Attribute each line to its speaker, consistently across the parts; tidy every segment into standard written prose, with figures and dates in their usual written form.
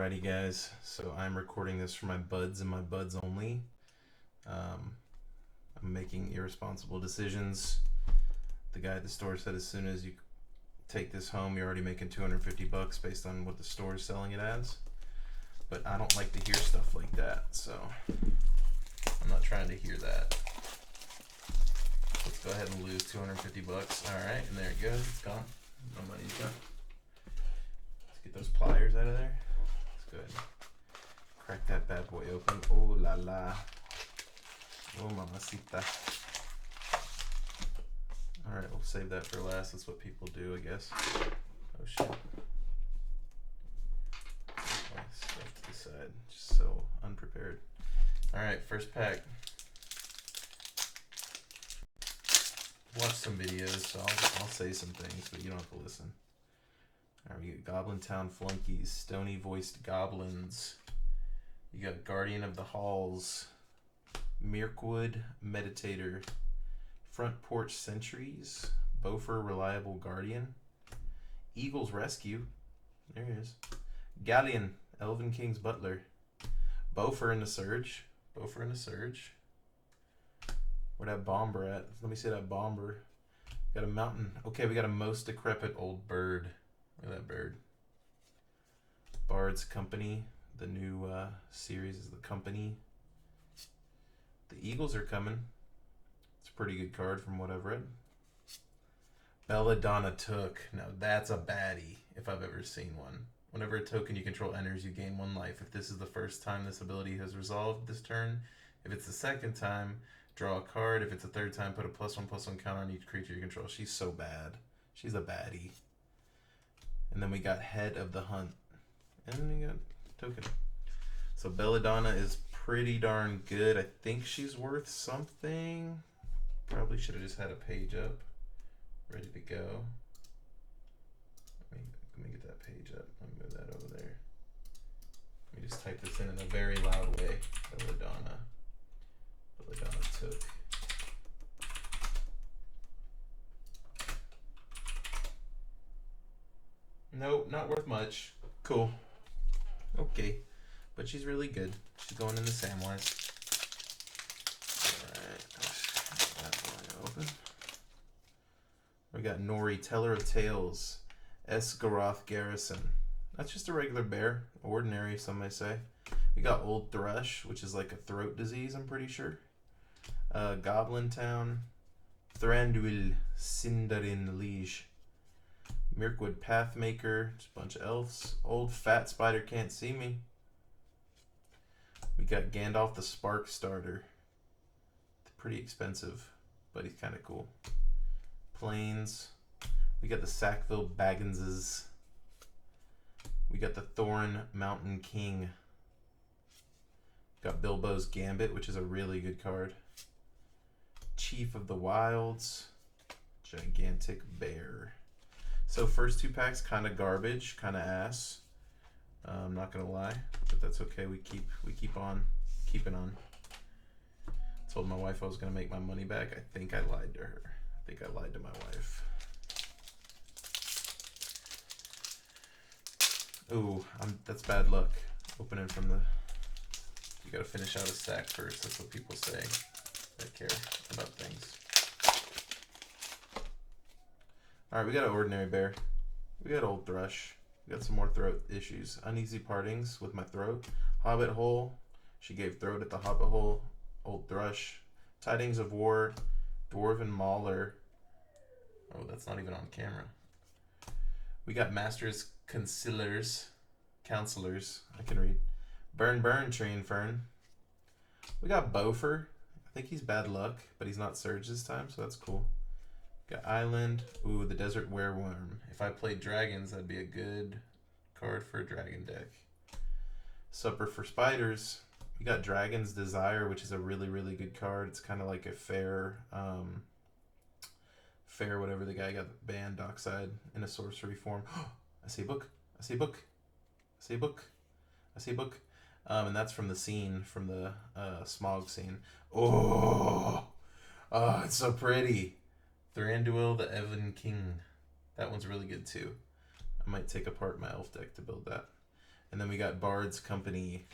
Speaker 1: Alrighty guys, so I'm recording this for my buds and my buds only. I'm making irresponsible decisions. The guy at the store said as soon as you take this home, you're already making 250 bucks based on what the store is selling it as. But I don't like to hear stuff like that, so I'm not trying to hear that. Let's go ahead and lose 250 bucks. Alright, and there it goes, it's gone. No money's gone. Let's get those pliers out of there. Good. Crack that bad boy open. Oh la la. Oh mamacita. Alright, we'll save that for last. That's what people do, I guess. Oh shit. Stuff to the side. Just so unprepared. Alright, first pack. Watch some videos, so I'll say some things, but you don't have to listen. Alright, we got Goblin Town Flunkies, Stony Voiced Goblins. You got Guardian of the Halls, Mirkwood Meditator, Front Porch Sentries, Bofer Reliable Guardian, Eagles Rescue, there he is, Galleon, Elven King's Butler, Bofer in the Surge, Where'd that Bomber at? Let me see that Bomber. Got a mountain. Okay, we got a Most Decrepit Old Bird. Look at that bird. Bard's Company. The new series is The Company. The Eagles are coming. It's a pretty good card from what I've read. Belladonna Took. Now that's a baddie if I've ever seen one. Whenever a token you control enters, you gain 1 life. If this is the first time this ability has resolved this turn, if it's the second time, draw a card. If it's the third time, put a +1/+1 counter on each creature you control. She's so bad. She's a baddie. And then we got Head of the Hunt. And we got Token. So Belladonna is pretty darn good. I think she's worth something. Probably should have just had a page up. Ready to go. Let me get that page up. Let me move that over there. Let me just type this in a very loud way. Belladonna. Belladonna Took. Nope, not worth much. Cool. Okay. But she's really good. She's going into Samwise. Alright. That one open. We got Nori, Teller of Tales. Esgaroth Garrison. That's just a regular bear. Ordinary, some may say. We got Old Thrush, which is like a throat disease, I'm pretty sure. Goblin Town. Thranduil Sindarin Liege. Mirkwood Pathmaker, just a bunch of elves. Old Fat Spider Can't See Me. We got Gandalf the Spark Starter. Pretty expensive, but he's kind of cool. Plains. We got the Sackville Bagginses. We got the Thorin Mountain King. Got Bilbo's Gambit, which is a really good card. Chief of the Wilds. Gigantic Bear. So first 2 packs kind of garbage, kind of ass. I'm not gonna lie, but that's okay. We keep on keeping on. Told my wife I was gonna make my money back. I think I lied to her. I think I lied to my wife. Ooh, that's bad luck. Opening from the. You gotta finish out a stack first. That's what people say that care about things. Alright, we got an Ordinary Bear. We got Old Thrush. We got some more throat issues. Uneasy Partings with my throat. Hobbit Hole. She gave throat at the Hobbit Hole. Old Thrush. Tidings of War. Dwarven Mauler. Oh, that's not even on camera. We got Masters Counselors. I can read. Burn, Tree and Fern. We got Bofer. I think he's bad luck, but he's not Surge this time, so that's cool. Got Island. Ooh, the Desert Wereworm. If I played dragons, that'd be a good card for a dragon deck. Supper for Spiders. We got Dragon's Desire, which is a really, really good card. It's kind of like a fair, whatever the guy got banned, Dockside, in a sorcery form. I see a book. I see a book. I see a book. I see a book. And that's from the scene, from the smog scene. Oh, it's so pretty. Thranduil the Elven King. That one's really good too. I might take apart my elf deck to build that. And then we got Bard's Company.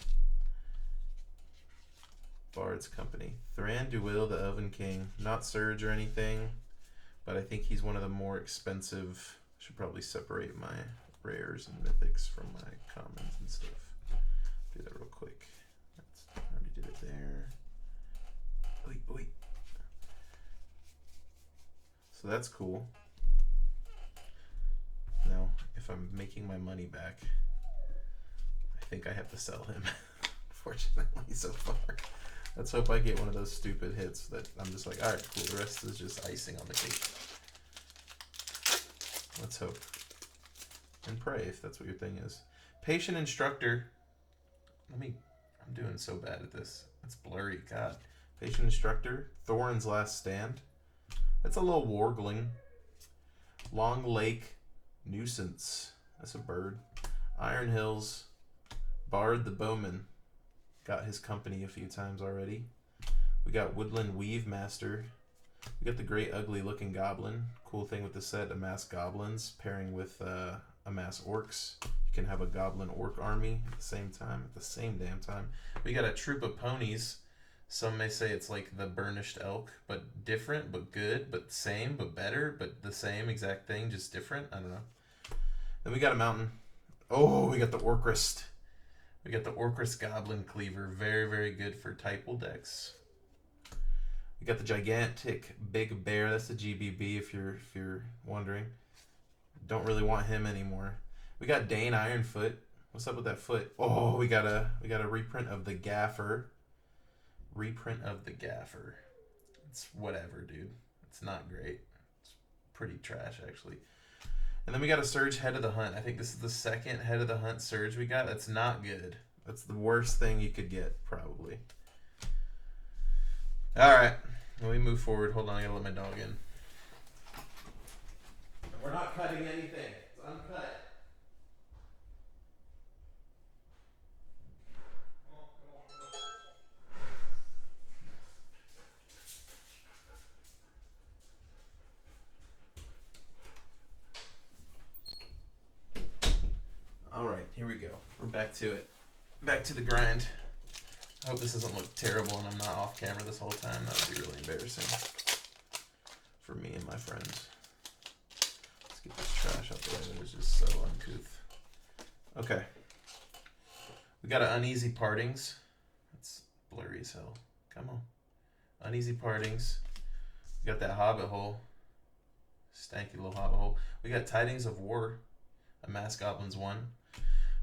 Speaker 1: Thranduil, the Elven King. Not Surge or anything, but I think he's one of the more expensive. Should probably separate my rares and mythics from my commons and stuff. Do that real quick. I already did it there. Wait. So that's cool. Now, if I'm making my money back, I think I have to sell him, fortunately, so far. Let's hope I get one of those stupid hits that I'm just like, alright, cool, the rest is just icing on the cake. Let's hope. And pray, if that's what your thing is. Patient Instructor. I'm doing so bad at this. It's blurry, God. Patient Instructor. Thorin's Last Stand. That's a little wargling. Long Lake. Nuisance. That's a bird. Iron Hills. Bard the Bowman. Got his company a few times already. We got Woodland Weave Master. We got the Great Ugly Looking Goblin. Cool thing with the set, amass goblins pairing with amass orcs. You can have a goblin orc army at the same damn time. We got a troop of ponies. Some may say it's like the Burnished Elk, but different, but good, but same, but better, but the same exact thing, just different. I don't know. Then we got a mountain. Oh, we got the Orcrist. We got the Orcrist Goblin Cleaver. Very, very good for typal decks. We got the gigantic Big Bear. That's the GBB if you're wondering. Don't really want him anymore. We got Dane Ironfoot. What's up with that foot? Oh, we got a reprint of the Gaffer. It's whatever, dude. It's not great. It's pretty trash, actually. And then we got a Surge Head of the Hunt. I think this is the second Head of the Hunt Surge we got. That's not good. That's the worst thing you could get, probably. Alright. Let me move forward. Hold on, I gotta let my dog in. We're not cutting anything. It's uncut. Alright, here we go. We're back to it. Back to the grind. I hope this doesn't look terrible and I'm not off camera this whole time. That would be really embarrassing for me and my friends. Let's get this trash out the way that is just so uncouth. Okay. We got an Uneasy Partings. That's blurry as hell. Come on. Uneasy Partings. We got that Hobbit hole. Stanky little Hobbit hole. We got Tidings of War. Amass Goblins 1.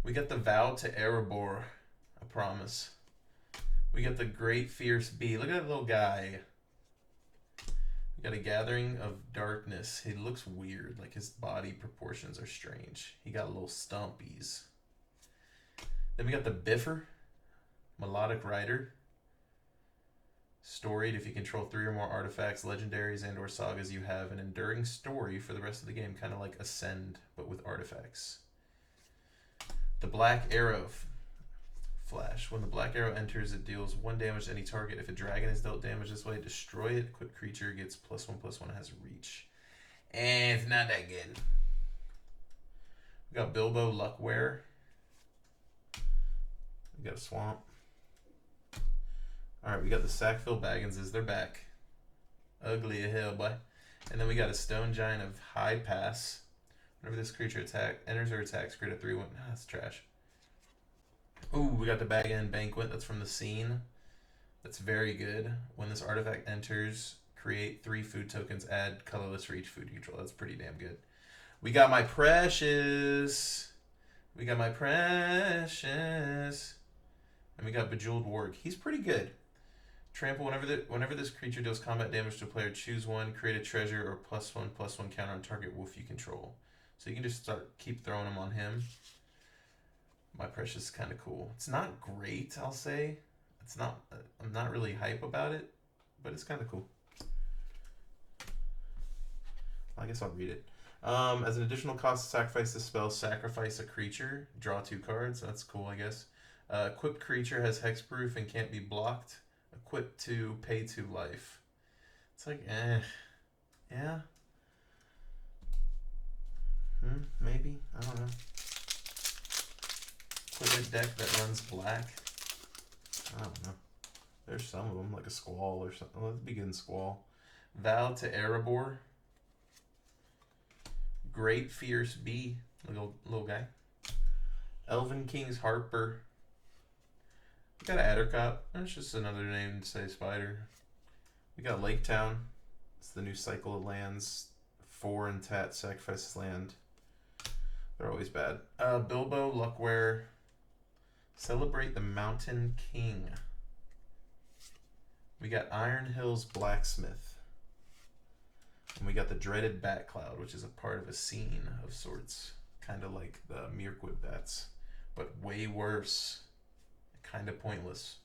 Speaker 1: We got the Vow to Erebor. I promise. We got the Great Fierce Bee. Look at that little guy. We got a Gathering of Darkness. He looks weird. Like his body proportions are strange. He got little stumpies. Then we got the Biffer. Melodic Rider. Storied. If you control 3 or more artifacts, legendaries, and or sagas, you have an enduring story for the rest of the game. Kind of like Ascend, but with artifacts. The Black Arrow. Flash. When the Black Arrow enters, it deals 1 damage to any target. If a dragon is dealt damage this way, destroy it. Equipped creature gets +1/+1, has reach. And it's not that good. We got Bilbo Luckware. We got a Swamp. Alright, we got the Sackville Bagginses. They're back. Ugly as hell, boy. And then we got a Stone Giant of High Pass. Whenever this creature enters or attacks, create a 3/1. Ah, that's trash. Ooh, we got the Bag End Banquet. That's from the Scene. That's very good. When this artifact enters, create 3 food tokens, add colorless for each food you control. That's pretty damn good. We got my Precious. And we got Bejeweled Warg. He's pretty good. Trample. Whenever this creature deals combat damage to a player, choose 1, create a treasure, or +1/+1 counter on target wolf you control. So you can just keep throwing them on him. My Precious is kind of cool. It's not great, I'll say. It's not. I'm not really hype about it, but it's kind of cool. I guess I'll read it. As an additional cost to sacrifice this spell, sacrifice a creature, draw 2 cards. That's cool, I guess. Equipped creature has hexproof and can't be blocked. Equipped to pay 2 life. It's like, yeah. Maybe. I don't know. equipment deck that runs black? I don't know. There's some of them, like a Squall or something. Let's begin Squall. Val to Erebor. Great Fierce Bee, little guy. Elven King's Harper. We got Addercop. That's just another name to say spider. We got Lake Town. It's the new cycle of lands. 4 and Tat sacrifices land. They're always bad. Bilbo Luckware. Celebrate the Mountain King. We got Iron Hills Blacksmith. And we got the Dreaded Bat Cloud, which is a part of a scene of sorts. Kind of like the Mirkwood bats, but way worse. Kind of pointless.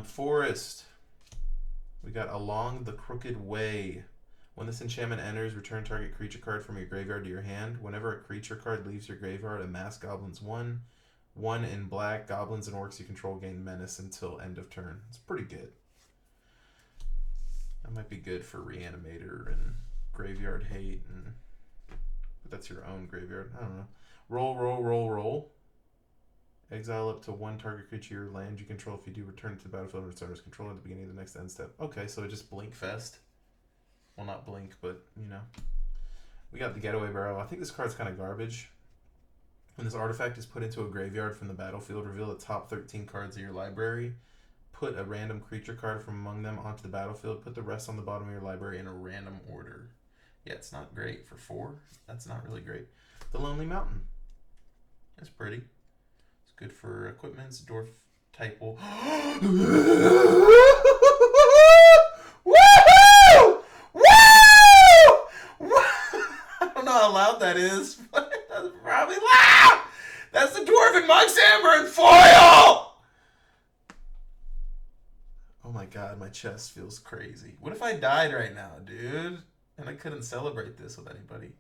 Speaker 1: Forest. We got Along the Crooked Way. When this enchantment enters, return target creature card from your graveyard to your hand. Whenever a creature card leaves your graveyard, amass goblins 1. 1 in black. Goblins and orcs you control gain menace until end of turn. It's pretty good. That might be good for Reanimator and Graveyard Hate, but that's your own graveyard. I don't know. Roll. Exile up to 1 target creature or land you control. If you do, return to the battlefield and return its control at the beginning of the next end step. Okay, so it just blink fest. Well, not blink, but you know. We got the Getaway Barrel. I think this card's kind of garbage. When this artifact is put into a graveyard from the battlefield, reveal the top 13 cards of your library. Put a random creature card from among them onto the battlefield. Put the rest on the bottom of your library in a random order. Yeah, it's not great for 4. That's not really great. The Lonely Mountain. That's pretty. It's good for equipments. Dwarf type will. Woohoo! Woo! I don't know how loud that is, but that's probably loud. That's the Dwarven Monk's Amber and foil. Oh my god, my chest feels crazy. What if I died right now, dude? And I couldn't celebrate this with anybody.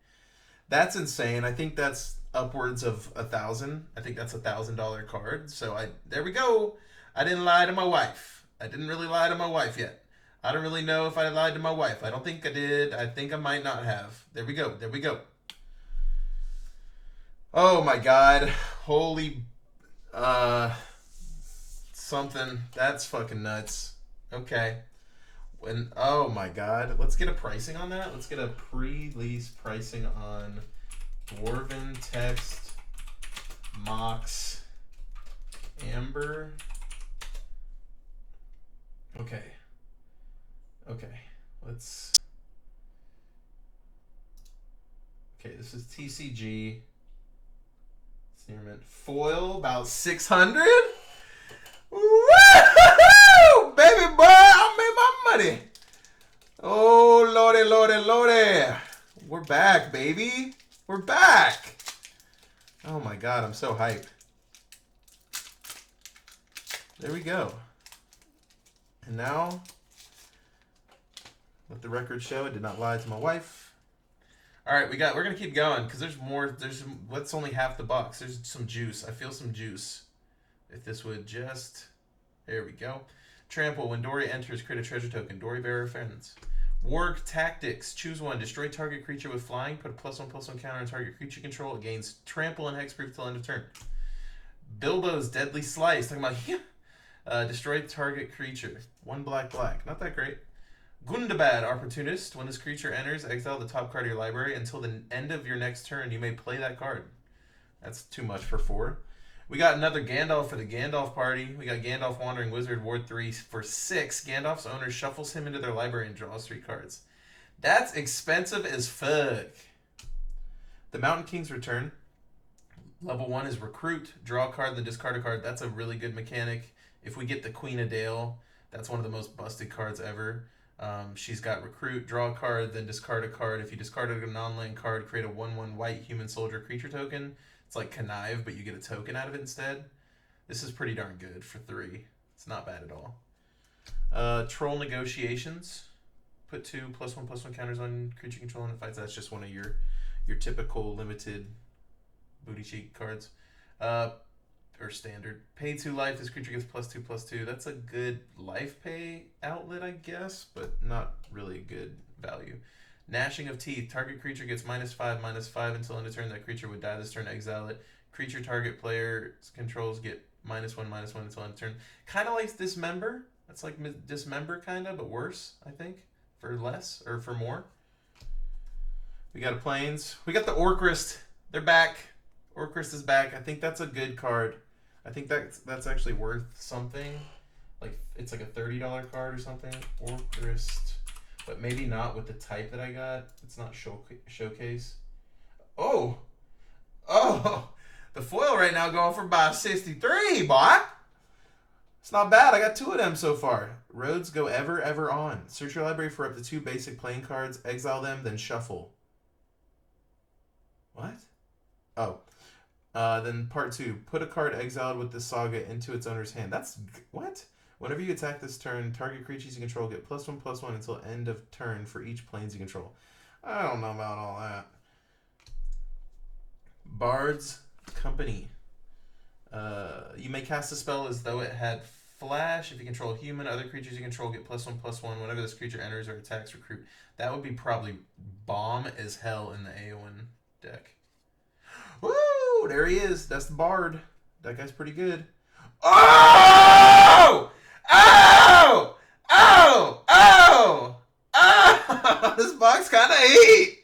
Speaker 1: That's insane. I think that's upwards of 1,000. I think that's $1,000 card. So there we go. I didn't lie to my wife. I didn't really lie to my wife yet. I don't really know if I lied to my wife. I don't think I did. I think I might not have. There we go. There we go. Oh my god. Holy something. That's fucking nuts. Okay. Oh my god. Let's get a pricing on that. Let's get a pre-lease pricing on Dwarven Text Mox Amber. Okay. Let's. Okay, this is TCG. Foil about 600. Woo! Baby boy, I made my money. Oh, lordy. We're back, baby. We're back. Oh my god, I'm so hyped. There we go. And now, let the record show I did not lie to my wife. All right, we're gonna keep going because there's more. What's only half the box? There's some juice. I feel some juice. If this would just, there we go. Trample. When Dory enters, create a treasure token. Dory Bearer Friends. Warg Tactics. Choose 1. Destroy target creature with flying. Put a +1/+1 counter on target creature control. It gains trample and hexproof till end of turn. Bilbo's Deadly Slice. Talking about destroy target creature. 1 black. Not that great. Gundabad Opportunist. When this creature enters, exile the top card of your library. Until the end of your next turn, you may play that card. That's too much for 4. We got another Gandalf for the Gandalf party. We got Gandalf Wandering Wizard, Ward 3 for 6. Gandalf's owner shuffles him into their library and draws 3 cards. That's expensive as fuck. The Mountain King's Return. Level 1 is Recruit. Draw a card, then discard a card. That's a really good mechanic. If we get the Queen of Dale, that's one of the most busted cards ever. She's got Recruit, draw a card, then discard a card. If you discarded a non-land card, create a 1/1 white human soldier creature token. It's like Connive, but you get a token out of it instead. This is pretty darn good for 3. It's not bad at all. Troll Negotiations. Put 2 +1/+1 counters on creature control and it fights. That's just one of your typical limited booty cheek cards. Or standard. Pay 2 life. This creature gets +2/+2. That's a good life pay outlet, I guess, but not really good value. Gnashing of Teeth. Target creature gets -5/5 until end of turn. That creature would die this turn. Exile it. Creature target player's controls get -1/-1 until end turn. Kind of like Dismember. That's like Dismember kind of, but worse, I think. For less, or for more. We got a Plains. We got the Orcrist. They're back. Orcrist is back. I think that's a good card. I think that's actually worth something. Like, it's like a $30 card or something. Orcrist. But maybe not with the type that I got. It's not showcase. Oh! Oh! The foil right now going for about 63, boy! It's not bad. I got 2 of them so far. Roads go ever on. Search your library for up to 2 basic playing cards. Exile them, then shuffle. What? Oh. Then part 2. Put a card exiled with the saga into its owner's hand. That's... What? Whenever you attack this turn, target creatures you control get +1/+1 until end of turn for each planes you control. I don't know about all that. Bard's Company. You may cast a spell as though it had flash. If you control a human, other creatures you control get +1/+1 whenever this creature enters or attacks recruit. That would be probably bomb as hell in the Aowen deck. Woo! There he is. That's the Bard. That guy's pretty good. Oh! Oh! Oh! Oh! Oh! This box kind of heat.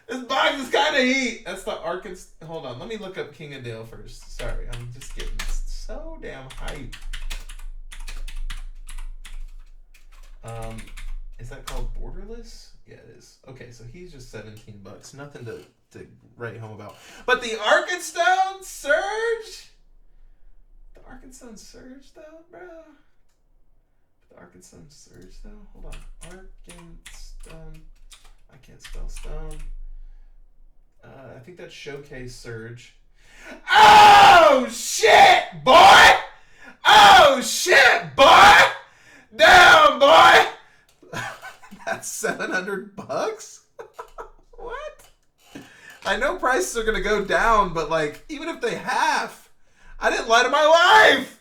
Speaker 1: This box is kind of heat. That's the Arkansas. Hold on. Let me look up King of Dale first. Sorry. I'm just getting so damn hype. Is that called Borderless? Yeah, it is. Okay, so he's just $17. Nothing to write home about. But the Arkenstone Surge? The Arkenstone Surge, though, bro? The Arkenstone Surge, though? Hold on. Arkenstone. I can't spell stone. I think that's Showcase Surge. Oh, shit, boy! Oh, shit, boy! Damn, boy! That's $700? What? I know prices are gonna go down, but like, even if they have, I didn't lie to my wife!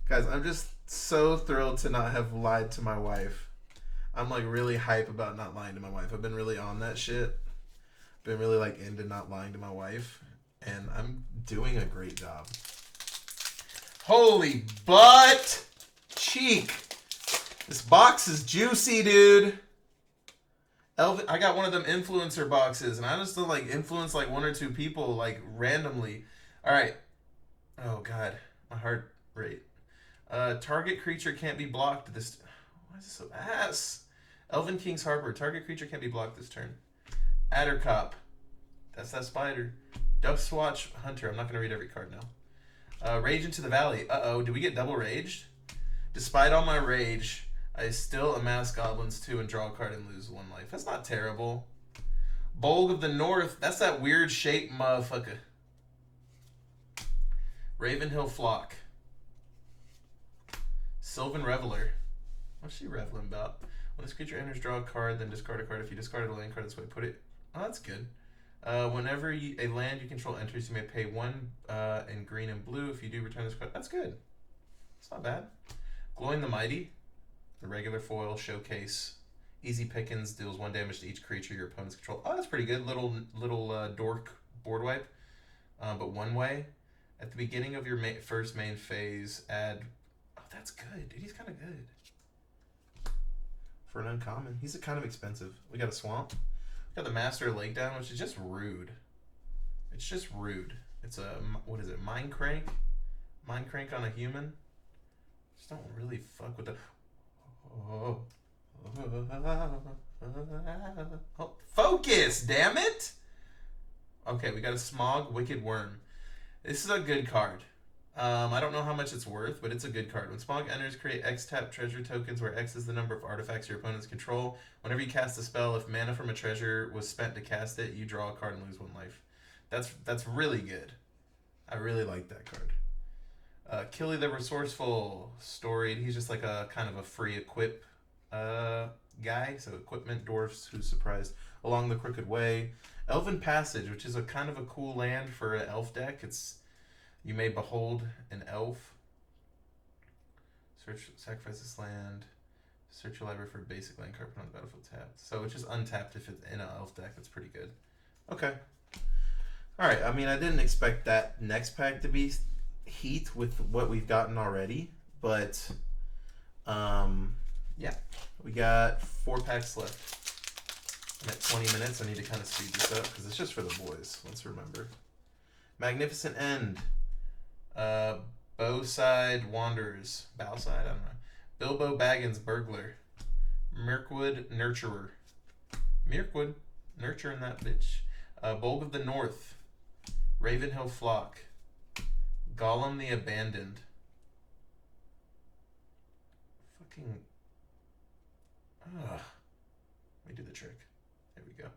Speaker 1: Guys, I'm just so thrilled to not have lied to my wife. I'm like really hype about not lying to my wife. I've been really on that shit. Been really like into not lying to my wife. And I'm doing a great job. Holy butt cheek. This box is juicy, dude. Elvin, I got one of them influencer boxes, and I just don't like influence like 1 or 2 people like randomly. All right. Oh God, my heart rate. Target creature can't be blocked this. Why is this so ass? Elven King's Harper. Target creature can't be blocked this turn. Addercop. That's that spider. Duckswatch Hunter. I'm not gonna read every card now. Rage into the Valley. Uh-oh, did we get double raged? Despite all my rage, I still amass goblins 2 and draw a card and lose 1 life. That's not terrible. Bolg of the North. That's that weird shape motherfucker. Ravenhill Flock. Sylvan Reveler. What's she reveling about? When this creature enters, draw a card, then discard a card. If you discard a land card this way, put it... Oh, that's good. Whenever a land you control enters, you may pay 1 in green and blue. If you do, return this card. That's good. It's not bad. Glowing the Mighty. The regular foil showcase. Easy pickings, deals 1 damage to each creature your opponents control. Oh, that's pretty good. Little dork board wipe. But 1 way. At the beginning of your first main phase, add... Oh, that's good. Dude, he's kind of good. For an uncommon. He's kind of expensive. We got a Swamp. We got the Master of Lake Down, which is just rude. It's just rude. It's a... What is it? Mind Crank? Mind Crank on a human? Just don't really fuck with the... Oh. Oh. Focus, damn it! Okay, we got a Smog Wicked Worm. This is a good card. I don't know how much it's worth, but it's a good card. When Smog enters, create X-tap treasure tokens, where X is the number of artifacts your opponents control. Whenever you cast a spell, if mana from a treasure was spent to cast it, you draw a card and lose 1 life. That's really good. I really like that card. Killy the Resourceful, storied. He's just like a kind of a free equip guy. So equipment, dwarfs, who's surprised. Along the Crooked Way. Elven Passage, which is a kind of a cool land for an elf deck. You may behold an elf. Sacrifice this land. Search your library for a basic land card, put on the battlefield tapped. So it's just untapped if it's in an elf deck. That's pretty good. Okay. All right. I mean, I didn't expect that next pack to be heat with what we've gotten already, but yeah, we got 4 packs left. I'm at 20 minutes. I need to kind of speed this up because it's just for the boys. Let's remember. Magnificent End. Bowside Wanderers. Bowside? I don't know. Bilbo Baggins Burglar. Mirkwood Nurturer. Mirkwood. Nurturing that bitch. Bolg of the North. Ravenhill Flock. Gollum the Abandoned. Fucking. Ugh. Let me do the trick. There we go.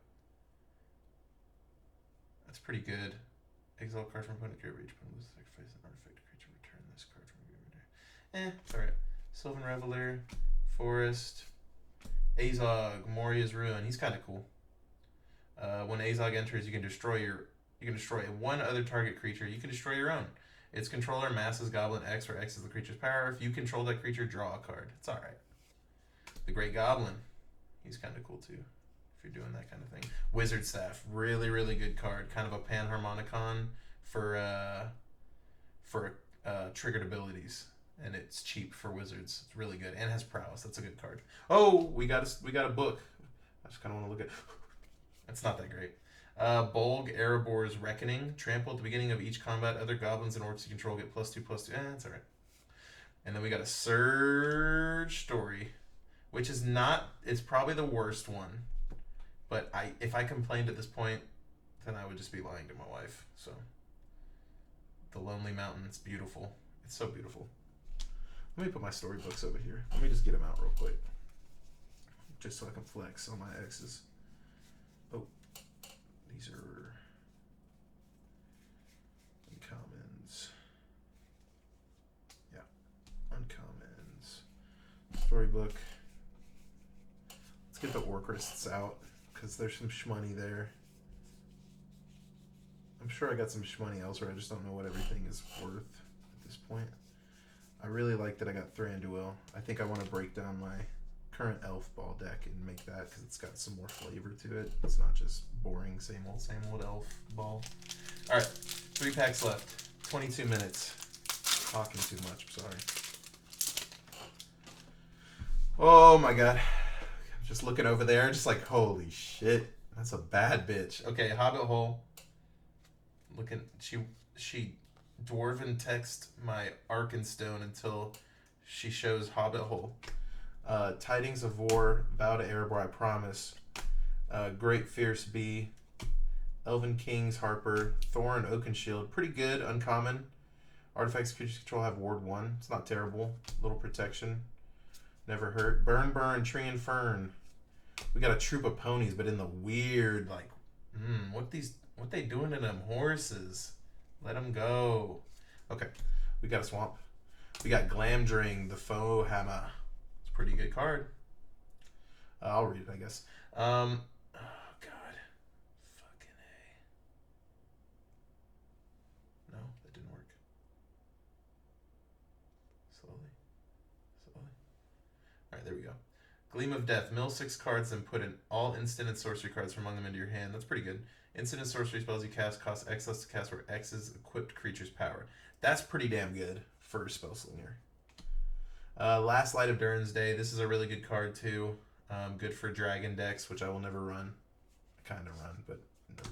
Speaker 1: That's pretty good. Exile card from opponent grave each opponent loses sacrifice an artifact creature. Return this card from your graveyard. It's alright. Sylvan Reveler, Forest, Azog, Moria's Ruin. He's kind of cool. When Azog enters, you can destroy one other target creature. You can destroy your own. Its controller masses Goblin X, where X is the creature's power. If you control that creature, draw a card. It's alright. The Great Goblin. He's kind of cool too, if you're doing that kind of thing. Wizard Staff. Really, really good card. Kind of a Panharmonicon for triggered abilities. And it's cheap for wizards. It's really good. And has prowess. That's a good card. Oh, we got a book. I just kind of want to look at. It's not that great. Bolg, Erebor's Reckoning. Trample at the beginning of each combat. Other goblins and orcs you control get +2/+2. It's alright. And then we got a Surge Story, which is not. It's probably the worst one. But if I complained at this point, then I would just be lying to my wife. So, The Lonely Mountain. It's beautiful. It's so beautiful. Let me put my storybooks over here. Let me just get them out real quick. Just so I can flex on my X's. Oh, these are uncommons. Yeah, uncommons. Storybook. Let's get the Orcrists out, because there's some shmoney there. I'm sure I got some shmoney elsewhere. I just don't know what everything is worth at this point. I really like that I got Thranduil. I think I want to break down my current Elf Ball deck and make that, because it's got some more flavor to it. It's not just boring, same old Elf Ball. Alright, 3 packs left. 22 minutes. Talking too much, I'm sorry. Oh my god. I'm just looking over there, just like, holy shit. That's a bad bitch. Okay, Hobbit Hole. Looking, she Dwarven text my Arkenstone until she shows Hobbit Hole. Tidings of War, Bow to Erebor, I Promise. Great Fierce Bee. Elven Kings, Harper. Thorn, Oakenshield. Pretty good, uncommon. Artifacts creatures control have Ward 1. It's not terrible. Little protection. Never hurt. Burn, Tree and Fern. We got a troop of ponies, but in the weird, like, what they doing to them horses? Let them go. Okay, we got a Swamp. We got Glamdring, the Foe Hammer. It's a pretty good card. I'll read it, I guess. Oh, God. Fucking A. No, that didn't work. Slowly. Alright, there we go. Gleam of Death. Mill 6 cards and put in all instant and sorcery cards from among them into your hand. That's pretty good. Instant and sorcery spells you cast cost X less to cast where X is equipped creature's power. That's pretty damn good for a spell slinger. Last Light of Durin's Day. This is a really good card too. Good for dragon decks, which I will never run. I kind of run, but no.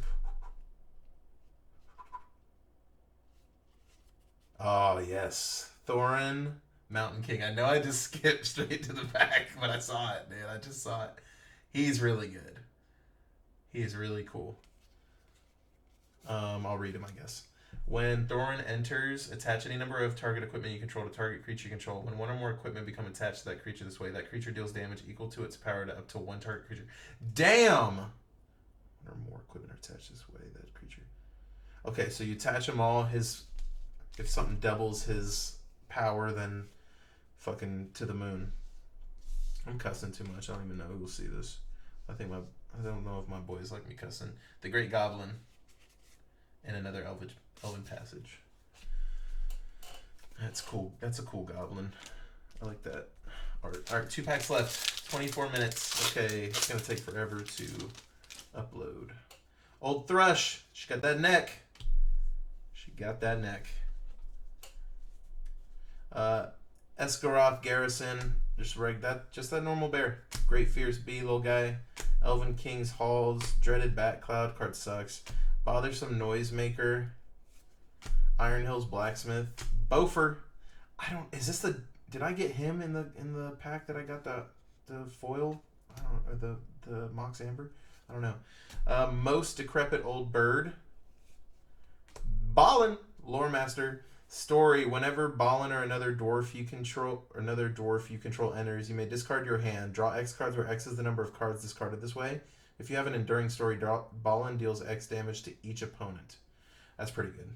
Speaker 1: Oh yes, Thorin, Mountain King. I know I just skipped straight to the back, but I saw it, man. I just saw it. He's really good. He is really cool. I'll read him, I guess. When Thorin enters, attach any number of target equipment you control to target creature you control. When one or more equipment become attached to that creature this way, that creature deals damage equal to its power to up to one target creature. Damn! One or more equipment are attached this way, that creature. Okay, so you attach them all. If something doubles his power, then fucking to the moon. I'm cussing too much. I don't even know who will see this. I don't know if my boys like me cussing. The Great Goblin. And another Elven Passage. That's cool. That's a cool goblin. I like that art. Alright, 2 packs left. 24 minutes. Okay, it's going to take forever to upload. Old Thrush. She got that neck. She got that neck. Esgaroth Garrison. Just that normal bear. Great Fierce Bee, little guy. Elven King's Halls. Dreaded Bat Cloud. Card sucks. Bothersome Noisemaker. Iron Hills Blacksmith. Bofer. Did I get him in the pack that I got the foil? I don't know, or the Mox Amber? I don't know. Most Decrepit Old Bird. Ballin, Lore Master. Story, whenever Ballin or another dwarf you control enters, you may discard your hand. Draw X cards where X is the number of cards discarded this way. If you have an enduring story, Ballin deals X damage to each opponent. That's pretty good.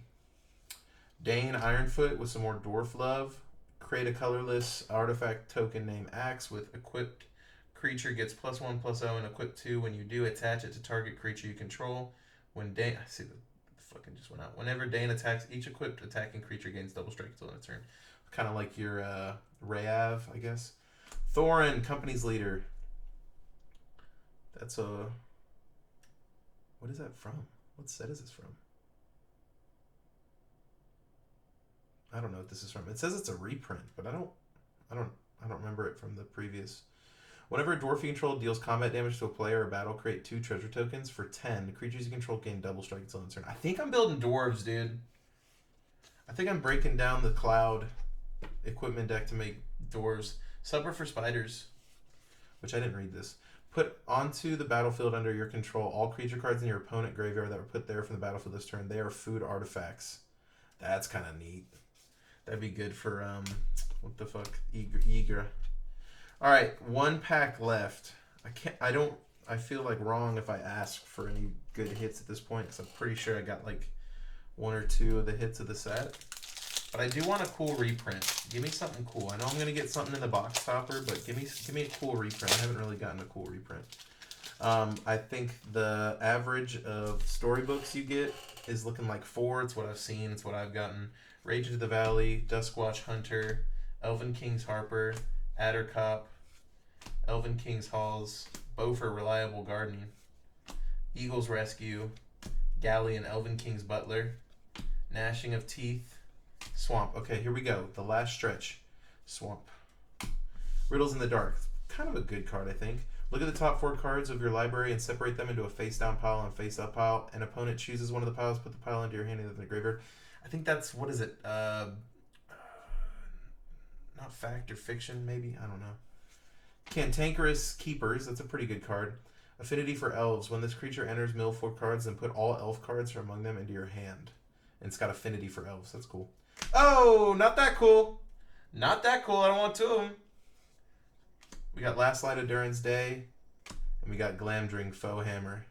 Speaker 1: Dane Ironfoot with some more dwarf love. Create a colorless artifact token named Axe with equipped creature gets +1/+0 and equip 2. When you do, attach it to target creature you control. When Dane, I see the fucking just went out. Whenever Dane attacks, each equipped attacking creature gains double strike until its turn. Kind of like your Rayav, I guess. Thorin, company's leader. That's a. What is that from? What set is this from? I don't know what this is from. It says it's a reprint, but I don't remember it from the previous. Whenever a dwarf you control deals combat damage to a player or battle, create 2 treasure tokens for 10. The creatures you control gain double strike until its turn. I think I'm building dwarves, dude. I think I'm breaking down the cloud equipment deck to make dwarves. Supper for spiders, which I didn't read this. Put onto the battlefield under your control all creature cards in your opponent graveyard that were put there from the battlefield this turn. They are food artifacts. That's kind of neat. That'd be good for, what the fuck? Eager. Alright, 1 pack left. I feel like wrong if I ask for any good hits at this point, because I'm pretty sure I got like 1 or 2 of the hits of the set. But I do want a cool reprint. Give me something cool. I know I'm gonna get something in the box topper, but give me a cool reprint. I haven't really gotten a cool reprint. I think the average of storybooks you get is looking like 4. It's what I've seen. It's what I've gotten. Rage of the Valley, Duskwatch Hunter, Elven King's Harper, Addercop, Elven King's Halls, Bofer Reliable Gardening, Eagle's Rescue, Galley and Elven King's Butler, Gnashing of Teeth, Swamp. Okay, here we go. The last stretch. Swamp. Riddles in the Dark. Kind of a good card, I think. Look at the top 4 cards of your library and separate them into a face-down pile and a face-up pile. An opponent chooses one of the piles, put the pile into your hand and in the graveyard. I think that's, what is it? Not fact or fiction, maybe? I don't know. Cantankerous Keepers. That's a pretty good card. Affinity for Elves. When this creature enters, mill 4 cards and put all elf cards from among them into your hand. And it's got affinity for elves. That's cool. Oh, not that cool. Not that cool. I don't want 2 of them. We got Last Light of Durin's Day. And we got Glamdring Foe Hammer.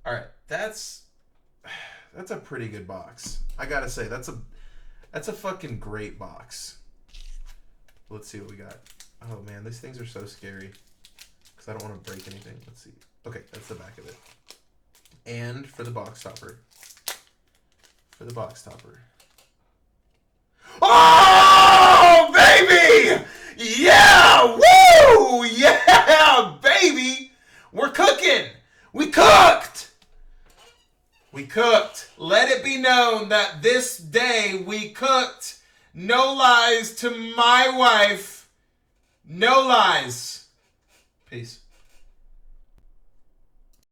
Speaker 1: Alright, that's a pretty good box. I gotta say, that's a fucking great box. Let's see what we got. Oh man, these things are so scary. Because I don't want to break anything. Let's see. Okay, that's the back of it. And for the box topper. Oh, baby! Yeah! Woo! Yeah, baby! We're cooking! We cooked! We cooked. Let it be known that this day we cooked. No lies to my wife. No lies. Peace.